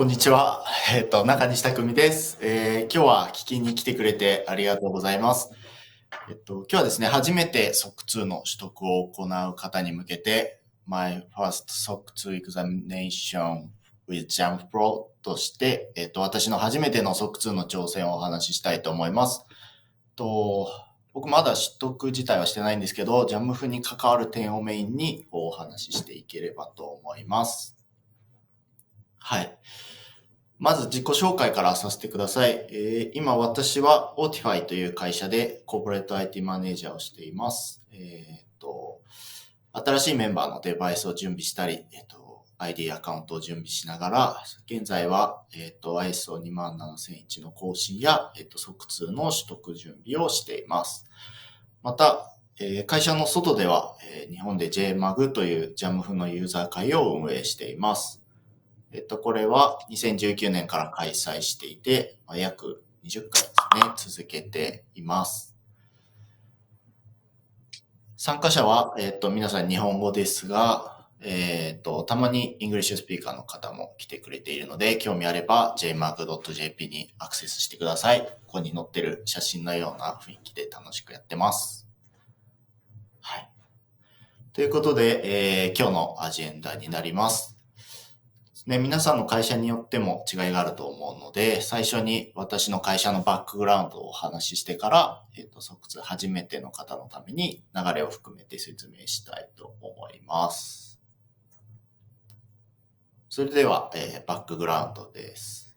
こんにちは。中西匠です。今日は聞きに来てくれてありがとうございます。今日はですね、初めて SOC 2の取得を行う方に向けて、My First SOC 2 Examination with Jamf Pro として、私の初めての SOC 2の挑戦をお話ししたいと思います。僕まだ取得自体はしてないんですけど、Jamf に関わる点をメインにお話ししていければと思います。はい。まず自己紹介からさせてください。今私は Otify という会社でコーポレート IT マネージャーをしています。新しいメンバーのデバイスを準備したり、ID アカウントを準備しながら、現在は、ISO27001 の更新や、SOC 2の取得準備をしています。また、会社の外では、日本で JMAG という JAMF のユーザー会を運営しています。これは2019年から開催していて、約20回ですね、続けています。参加者は、皆さん日本語ですが、たまにイングリッシュスピーカーの方も来てくれているので、興味あれば jmark.jp にアクセスしてください。ここに載ってる写真のような雰囲気で楽しくやってます。はい。ということで、今日のアジェンダになります。皆さんの会社によっても違いがあると思うので、最初に私の会社のバックグラウンドをお話ししてから、SOC 2初めての方のために流れを含めて説明したいと思います。それでは、バックグラウンドです。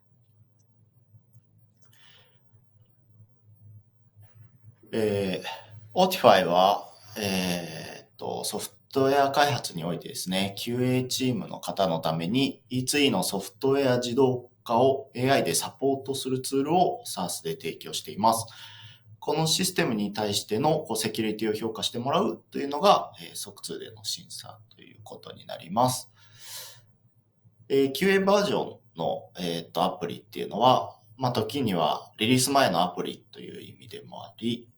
Otify は、ソフトウェア開発においてですね、QA チームの方のために E2E のソフトウェア自動化を AI でサポートするツールを SaaS で提供しています。このシステムに対してのセキュリティを評価してもらうというのが SOC 2での審査ということになります。QA バージョンの、アプリっていうのは、時にはリリース前のアプリという意味でもあり、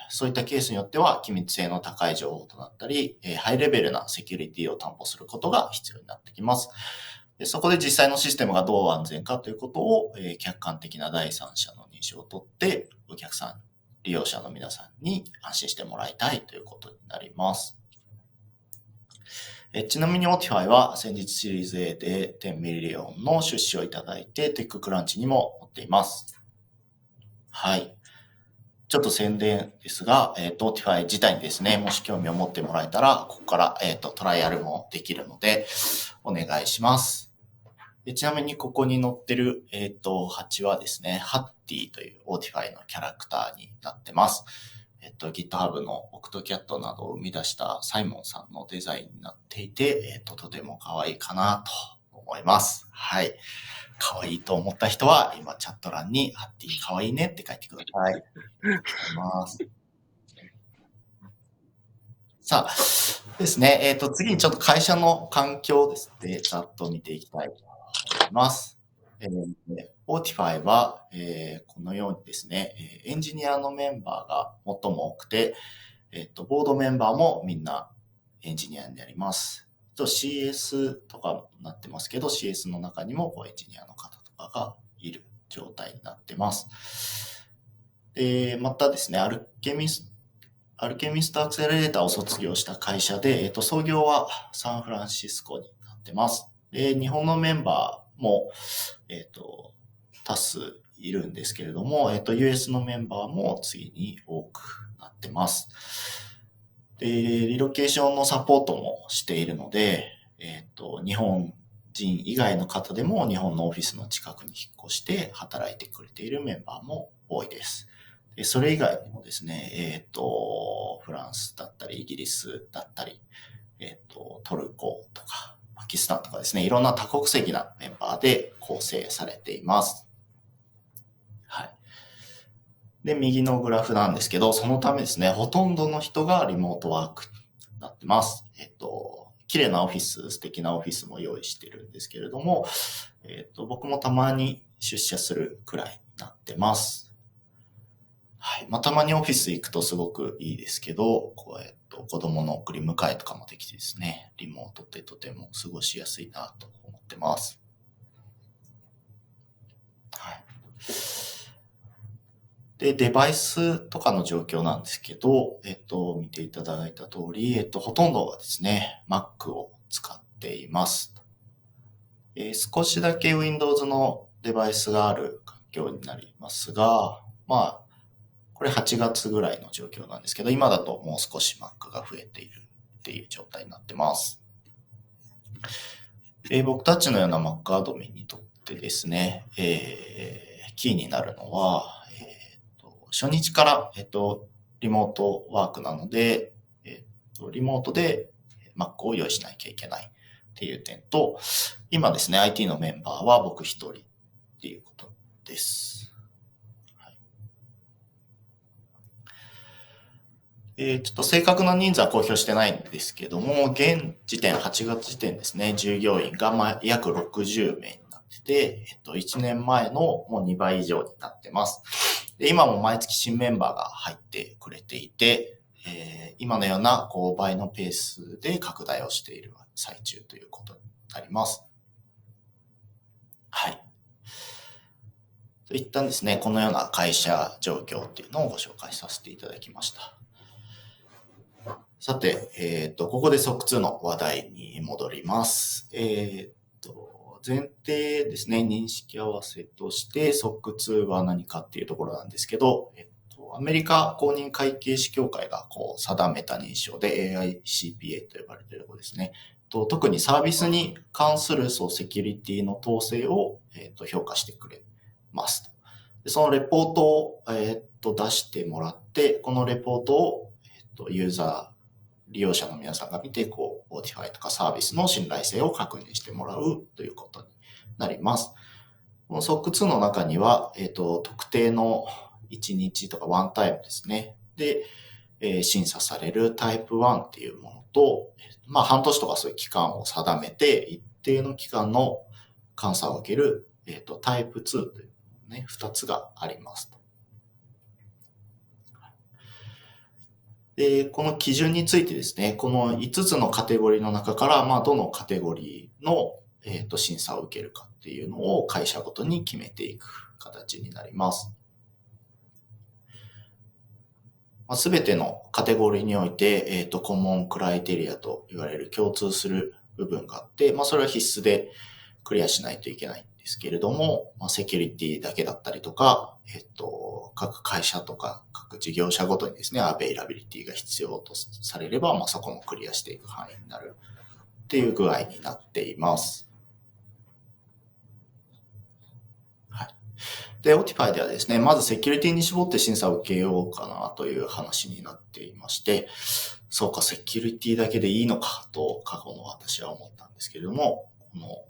そういったケースによっては機密性の高い情報となったり、ハイレベルなセキュリティを担保することが必要になってきます。そこで実際のシステムがどう安全かということを、客観的な第三者の認証を取って、お客さん、利用者の皆さんに安心してもらいたいということになります。ちなみに Otify は先日シリーズ A で10ミリオンの出資をいただいて、テッククランチにも載っています。はい。ちょっと宣伝ですが、Otify 自体にですね、もし興味を持ってもらえたら、ここから、トライアルもできるので、お願いします。ちなみにここに載ってる、ハチはですね、ハッティという Otify のキャラクターになってます。GitHub の Octocat などを生み出したサイモンさんのデザインになっていて、とても可愛いかなと思います。はい。可愛いと思った人は、今チャット欄にハッティ可愛いねって書いてください。ありがとうございます。さあ、ですね。次にちょっと会社の環境ですね、ざっと見ていきたいと思います。Otify は、このようにですね、エンジニアのメンバーが最も多くて、ボードメンバーもみんなエンジニアになります。CS とかになってますけど、CS の中にもエンジニアの方とかがいる状態になってます。またですね、アルケミストアクセラレーターを卒業した会社で、創業はサンフランシスコになってます。日本のメンバーも、多数いるんですけれども、US のメンバーも次に多くなってます。リロケーションのサポートもしているので、日本人以外の方でも日本のオフィスの近くに引っ越して働いてくれているメンバーも多いです。それ以外にもですね、フランスだったり、イギリスだったり、トルコとか、パキスタンとかですね、いろんな多国籍なメンバーで構成されています。はい。で、右のグラフなんですけど、そのためですね、ほとんどの人がリモートワークになってます。綺麗なオフィス、素敵なオフィスも用意してるんですけれども、僕もたまに出社するくらいになってます。はい。たまにオフィス行くとすごくいいですけど、子供の送り迎えとかもできてですね、リモートってとても過ごしやすいなと思ってます。で、デバイスとかの状況なんですけど、見ていただいた通り、ほとんどがですね、Mac を使っています。少しだけ Windows のデバイスがある環境になりますが、これ8月ぐらいの状況なんですけど、今だともう少し Mac が増えているっていう状態になってます。僕たちのような Mac アドミンにとってですね、キーになるのは、初日から、リモートワークなので、リモートで Mac を用意しなきゃいけないっていう点と、今ですね、IT のメンバーは僕一人っていうことです。ちょっと正確な人数は公表してないんですけども、現時点、8月時点ですね、従業員が約60名になってて、1年前のもう2倍以上になってます。で、今も毎月新メンバーが入ってくれていて、今のような倍のペースで拡大をしている最中ということになります。はい。といったですね、このような会社状況っていうのをご紹介させていただきました。さて、ここでSOC 2の話題に戻ります。前提ですね、認識合わせとして SOC 2は何かっていうところなんですけど、アメリカ公認会計士協会が定めた認証で AICPA と呼ばれているところですね。特にサービスに関するセキュリティの統制を、評価してくれますと。でそのレポートを、出してもらって、このレポートを、ユーザー、利用者の皆さんが見て、Autify とかサービスの信頼性を確認してもらうということになります。この SOC 2の中には、特定の1日とかワンタイムですね。で、審査されるタイプ1っていうものと、半年とかそういう期間を定めて、一定の期間の監査を受ける、タイプ2というね、2つがありますと。で、この基準についてですね、この5つのカテゴリーの中から、どのカテゴリーの、審査を受けるかっていうのを会社ごとに決めていく形になります。すべてのカテゴリーにおいて、コモンクライテリアと言われる共通する部分があって、それは必須でクリアしないといけないんですけれども、セキュリティだけだったりとか、各会社とか各事業者ごとにですね、アベイラビリティが必要とされれば、そこもクリアしていく範囲になるっていう具合になっています。はい。で、Autify ではですね、まずセキュリティに絞って審査を受けようかなという話になっていまして、そうか、セキュリティだけでいいのかと過去の私は思ったんですけれども、この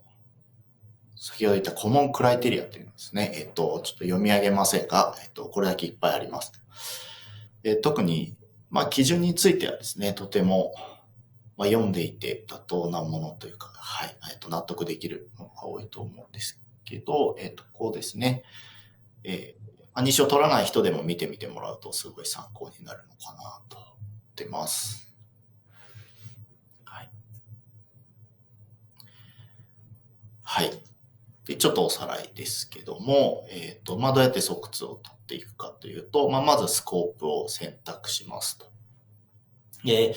先ほど言ったコモンクライテリアっていうのですね、ちょっと読み上げませんが、これだけいっぱいあります。特に、基準についてはですね、とても、読んでいて妥当なものというか、はい、納得できるものが多いと思うんですけど、こうですね、認証を取らない人でも見てみてもらうとすごい参考になるのかなと思ってます。はい。はい。で、ちょっとおさらいですけども、どうやって即通を取っていくかというと、まずスコープを選択しますと。で、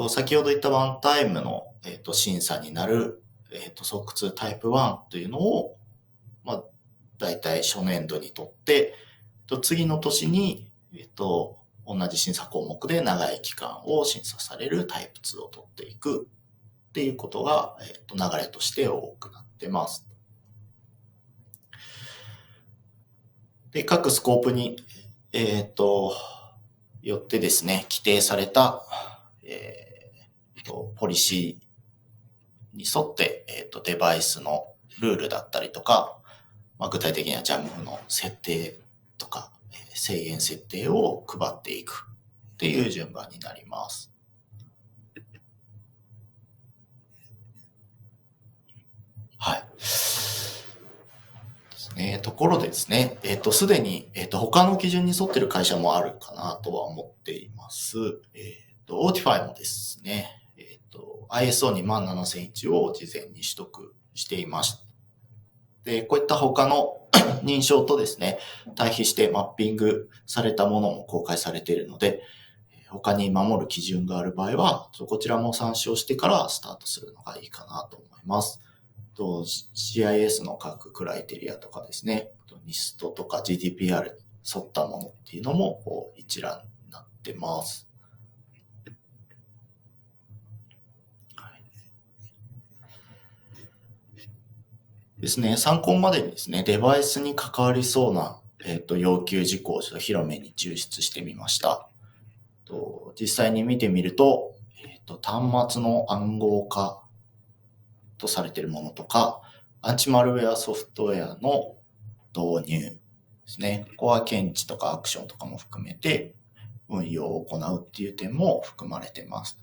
先ほど言ったワンタイムの、審査になる、即通タイプ1というのを、だいたい初年度にとって、次の年に、同じ審査項目で長い期間を審査されるタイプ2を取っていくっていうことが、流れとして多くなってます。で、各スコープに、よってですね、規定された、ポリシーに沿って、デバイスのルールだったりとか、具体的にはジャムの設定とか、制限設定を配っていくっていう順番になります。はい。ところでですね、すでに、他の基準に沿っている会社もあるかなとは思っています。Autify もですね、ISO27001 を事前に取得していました。で、こういった他の認証とですね、対比してマッピングされたものも公開されているので、他に守る基準がある場合は、こちらも参照してからスタートするのがいいかなと思います。CIS の各クライテリアとかですね、NIST とか GDPR に沿ったものっていうのも一覧になってます。ですね、参考までにですね、デバイスに関わりそうな、要求事項をちょっと広めに抽出してみました。実際に見てみると、端末の暗号化とされているものとか、アンチマルウェアソフトウェアの導入ですね。コア検知とかアクションとかも含めて運用を行うっていう点も含まれています。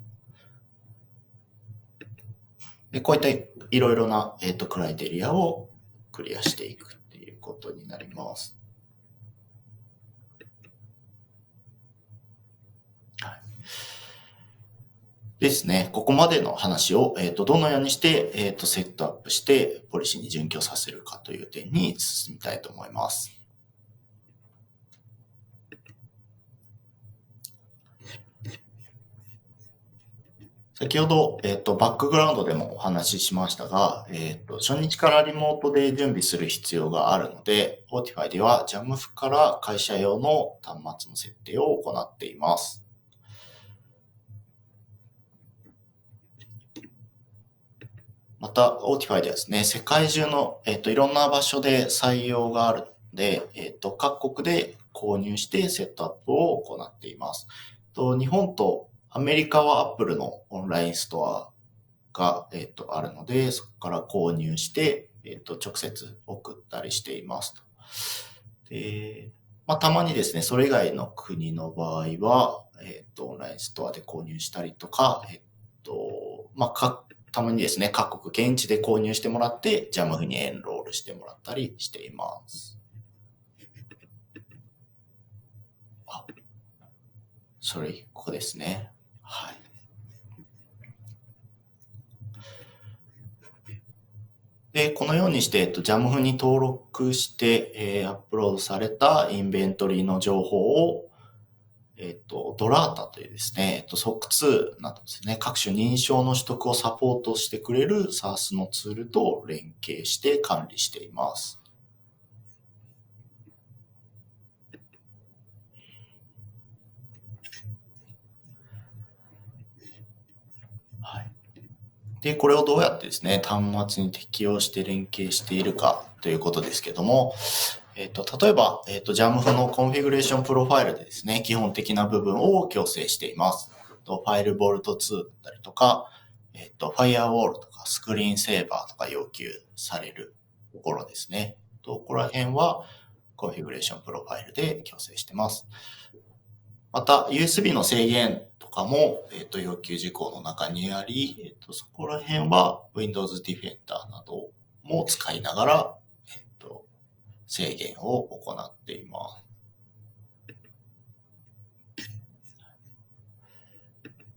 で、こういったいろいろな、クライテリアをクリアしていくっていうことになります。ですね。ここまでの話を、どのようにして、セットアップして、ポリシーに準拠させるかという点に進みたいと思います。先ほど、バックグラウンドでもお話ししましたが、初日からリモートで準備する必要があるので、Fortify では Jamf から会社用の端末の設定を行っています。また、Fortify ではですね、世界中の、いろんな場所で採用があるので、各国で購入してセットアップを行っています。日本とアメリカは Apple のオンラインストアが、あるので、そこから購入して、直接送ったりしていますと。で、たまにですね、それ以外の国の場合は、オンラインストアで購入したりとか、たまにですね、各国現地で購入してもらって、Jamf にエンロールしてもらったりしています。それ1個ですね。はい。で、このようにして、Jamf に登録して、アップロードされたインベントリーの情報を、ドラータというですね、SOC2 などですね、各種認証の取得をサポートしてくれる SaaS のツールと連携して管理しています。はい。で、これをどうやってですね、端末に適用して連携しているかということですけども、例えば、Jamf のコンフィグレーションプロファイルでですね、基本的な部分を強制しています。ファイルボルト2だったりとか、ファイアウォールとかスクリーンセーバーとか要求されるところですね。ここら辺はコンフィグレーションプロファイルで強制してます。また、USB の制限とかも、要求事項の中にあり、そこら辺は Windows Defender なども使いながら、制限を行っています。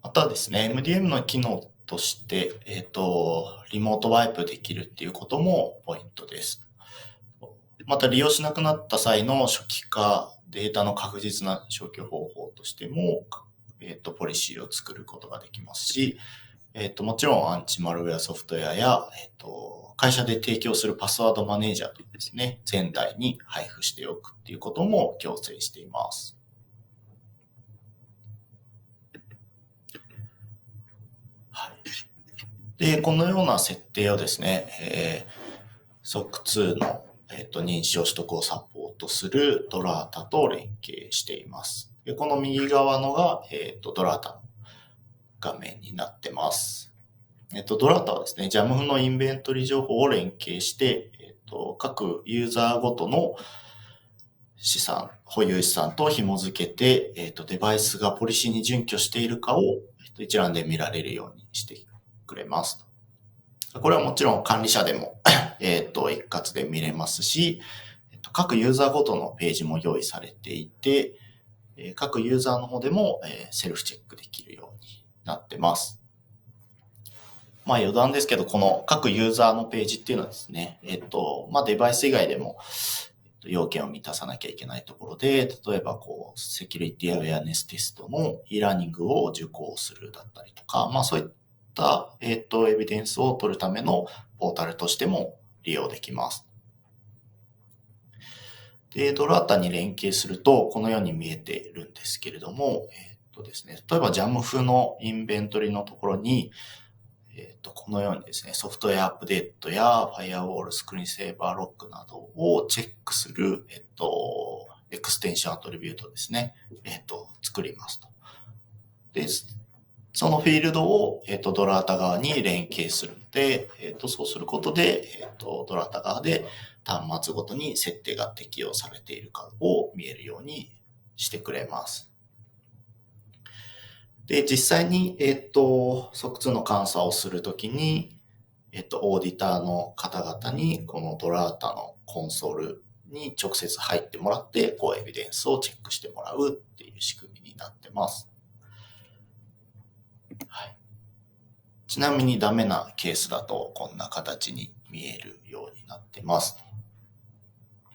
またですね、MDM の機能として、リモートワイプできるっていうこともポイントです。また利用しなくなった際の初期化、データの確実な消去方法としても、ポリシーを作ることができますし、もちろんアンチマルウェアソフトウェアや、会社で提供するパスワードマネージャーとですね、全体に配布しておくっていうことも強制しています。はい。で、このような設定をですね、SOC2 の、認証取得をサポートするドラータと連携しています。でこの右側のが、ドラータの画面になってます。ドラータはですね、Jamf のインベントリ情報を連携して、各ユーザーごとの資産、保有資産と紐付けて、デバイスがポリシーに準拠しているかを、一覧で見られるようにしてくれます。これはもちろん管理者でも一括で見れますし、各ユーザーごとのページも用意されていて、各ユーザーの方でもセルフチェックできるようになってます。余談ですけど、この各ユーザーのページっていうのはですね、デバイス以外でも、要件を満たさなきゃいけないところで、例えばセキュリティアウェアネステストの e ラーニングを受講するだったりとか、そういった、エビデンスを取るためのポータルとしても利用できます。で、ドラータに連携すると、このように見えているんですけれども、ですね、例えば JAMF のインベントリのところに、このようにですね、ソフトウェアアップデートやファイアウォール、スクリーンセーバーロックなどをチェックする、エクステンションアトリビュートですね、作りますと。で、そのフィールドを、ドラータ側に連携するので、そうすることで、ドラータ側で端末ごとに設定が適用されているかを見えるようにしてくれます。で、実際に、即通の監査をするときに、オーディターの方々に、このドラータのコンソールに直接入ってもらって、エビデンスをチェックしてもらうっていう仕組みになってます。はい。ちなみにダメなケースだと、こんな形に見えるようになってます。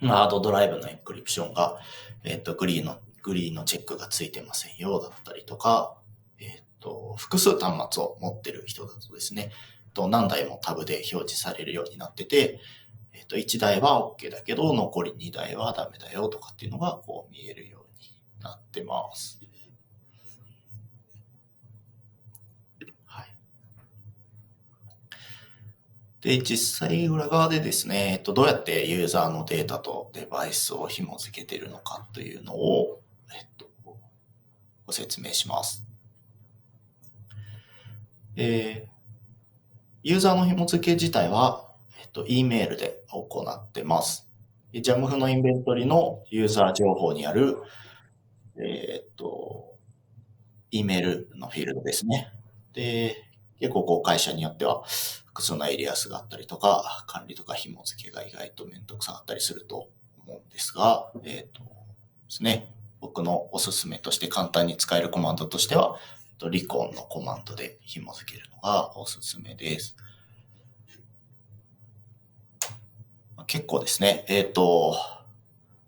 ハードドライブのエンクリプションが、グリーンのチェックがついてませんよ、だったりとか、複数端末を持ってる人だとですね、何台もタブで表示されるようになってて、1台は OK だけど、残り2台はダメだよとかっていうのが見えるようになってます。はい。で、実際裏側でですね、どうやってユーザーのデータとデバイスを紐付けているのかというのを、ご説明します。ユーザーの紐付け自体は、E メールで行ってます。JAMF のインベントリのユーザー情報にある、E メールのフィールドですね。で、結構会社によっては複数のエリアスがあったりとか、管理とか紐付けが意外とめんどくさかったりすると思うんですが、ですね。僕のおすすめとして簡単に使えるコマンドとしては、リコンのコマンドで紐付けるのがおすすめです。結構ですね、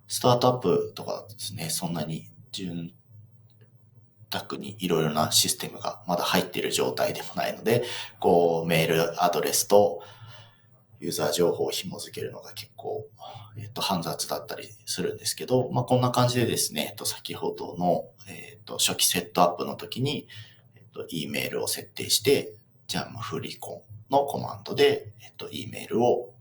スタートアップとかだとですね、そんなに潤沢にいろいろなシステムがまだ入っている状態でもないので、メールアドレスとユーザー情報を紐付けるのが結構、煩雑だったりするんですけど、こんな感じでですね、先ほどの、初期セットアップの時に、E メールを設定して、JAMF リコンのコマンドで、E メールを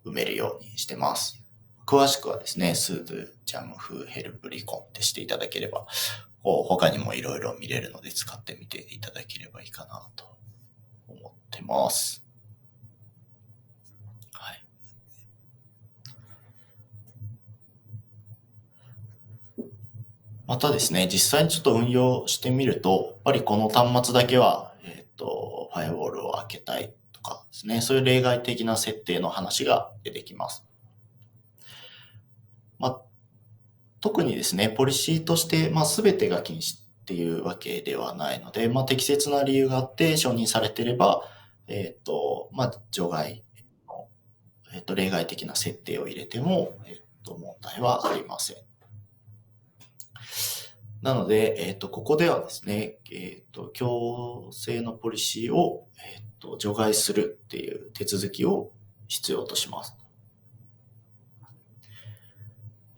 埋めるようにしてます。詳しくはですね、sudo jamf help recon ってしていただければ、他にもいろいろ見れるので使ってみていただければいいかなと思ってます。はい。またですね、実際にちょっと運用してみると、やっぱりこの端末だけは、ファイアウォールを開けたいとかですね、そういう例外的な設定の話が出てきます。特にですね、ポリシーとして、全てが禁止っていうわけではないので、適切な理由があって承認されていれば、除外の、例外的な設定を入れても、問題はありません。なので、ここではですね、強制のポリシーを、除外するっていう手続きを必要とします。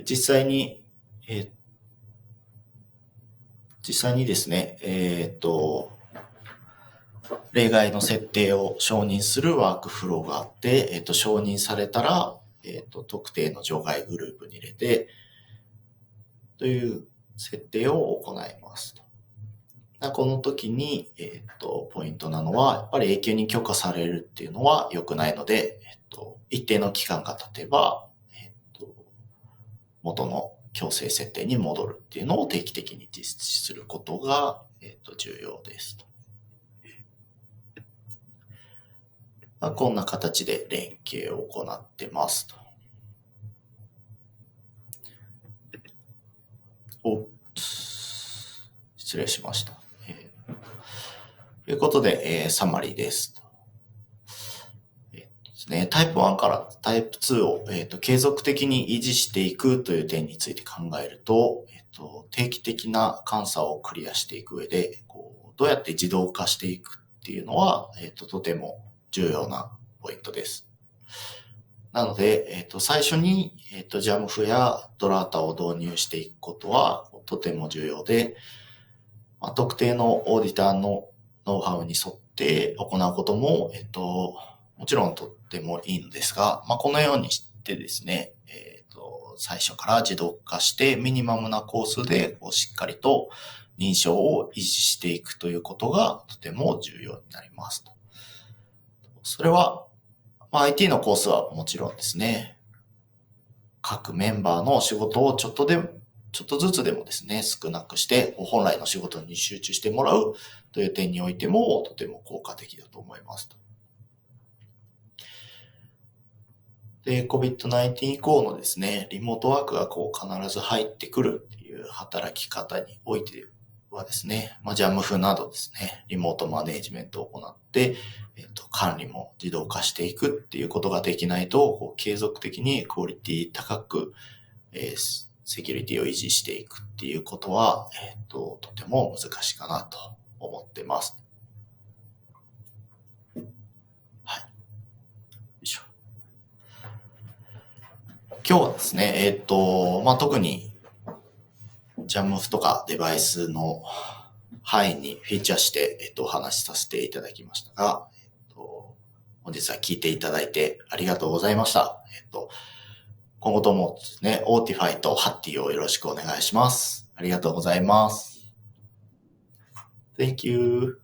実際にですね、例外の設定を承認するワークフローがあって、承認されたら、特定の除外グループに入れて、という設定を行います。この時に、ポイントなのは、やっぱり永久に許可されるっていうのは良くないので、一定の期間が経てば、元の強制設定に戻るっていうのを定期的に実施することが、重要です。こんな形で連携を行ってますと。失礼しました。ということで、サマリーです。ね、タイプ1からタイプ2を、継続的に維持していくという点について考えると、定期的な監査をクリアしていく上で、どうやって自動化していくっていうのは、とても重要なポイントです。なので、最初に、JAMF やドラータを導入していくことはとても重要で、特定のオーディターのノウハウに沿って行うことも、もちろんとってもいいのですが、このようにしてですね、最初から自動化してミニマムなコースでしっかりと認証を維持していくということがとても重要になりますと。それは、IT のコースはもちろんですね、各メンバーの仕事をちょっとずつでもですね、少なくして、本来の仕事に集中してもらうという点においても、とても効果的だと思いますと。で、COVID-19 以降のですね、リモートワークが必ず入ってくるっていう働き方においてはですね、JAMF などですね、リモートマネージメントを行って、管理も自動化していくっていうことができないと、継続的にクオリティ高く、セキュリティを維持していくっていうことは、とても難しいかなと思ってます。はい。よいしょ。今日はですね、特に JAMF とかデバイスの範囲にフィーチャーして、お話しさせていただきましたが、本日は聞いていただいてありがとうございました。今後ともですね、Autify と Hatty をよろしくお願いします。ありがとうございます。Thank you.